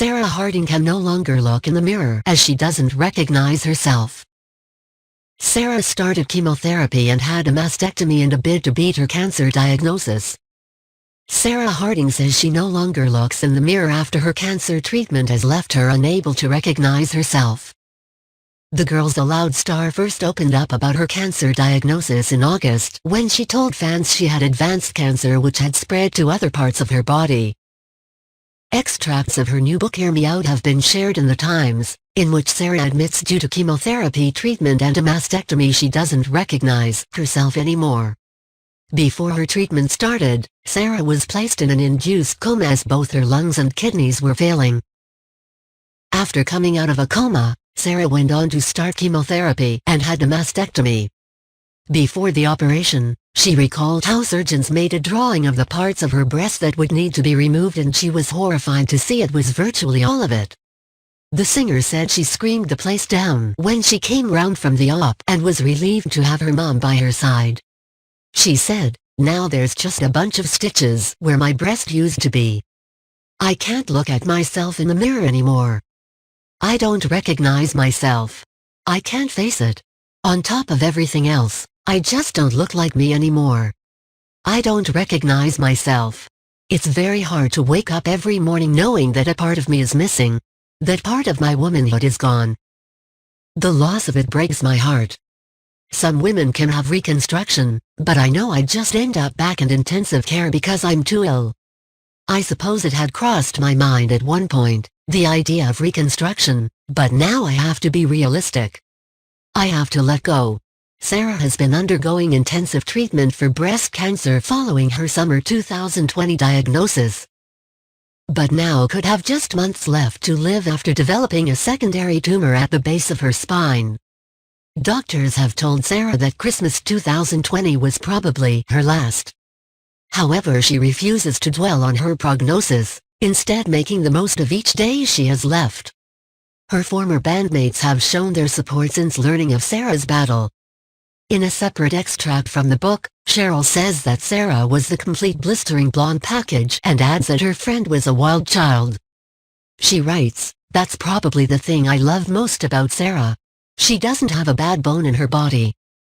Sarah Harding can no longer look in the mirror as she doesn't recognize herself. Sarah started chemotherapy and had a mastectomy in a bid to beat her cancer diagnosis. Sarah Harding says she no longer looks in the mirror after her cancer treatment has left her unable to recognize herself. The Girls Aloud star first opened up about her cancer diagnosis in August when she told fans she had advanced cancer which had spread to other parts of her body. Extracts of her new book Hear Me Out have been shared in the Times, in which Sarah admits due to chemotherapy treatment and a mastectomy she doesn't recognize herself anymore. Before her treatment started, Sarah was placed in an induced coma as both her lungs and kidneys were failing. After coming out of a coma, Sarah went on to start chemotherapy and had a mastectomy. Before the operation, she recalled how surgeons made a drawing of the parts of her breast that would need to be removed and she was horrified to see it was virtually all of it. The singer said she screamed the place down when she came round from the op and was relieved to have her mom by her side. She said, "Now there's just a bunch of stitches where my breast used to be. I can't look at myself in the mirror anymore. I don't recognize myself. I can't face it. On top of everything else, I just don't look like me anymore. I don't recognize myself. It's very hard to wake up every morning knowing that a part of me is missing. That part of my womanhood is gone. The loss of it breaks my heart. Some women can have reconstruction, but I know I'd just end up back in intensive care because I'm too ill. I suppose it had crossed my mind at one point, the idea of reconstruction, but now I have to be realistic. I have to let go." Sarah has been undergoing intensive treatment for breast cancer following her summer 2020 diagnosis, but now could have just months left to live after developing a secondary tumor at the base of her spine. Doctors have told Sarah that Christmas 2020 was probably her last. However, she refuses to dwell on her prognosis, instead making the most of each day she has left. Her former bandmates have shown their support since learning of Sarah's battle. In a separate extract from the book, Cheryl says that Sarah was the complete blistering blonde package and adds that her friend was a wild child. She writes, "That's probably the thing I love most about Sarah. She doesn't have a bad bone in her body.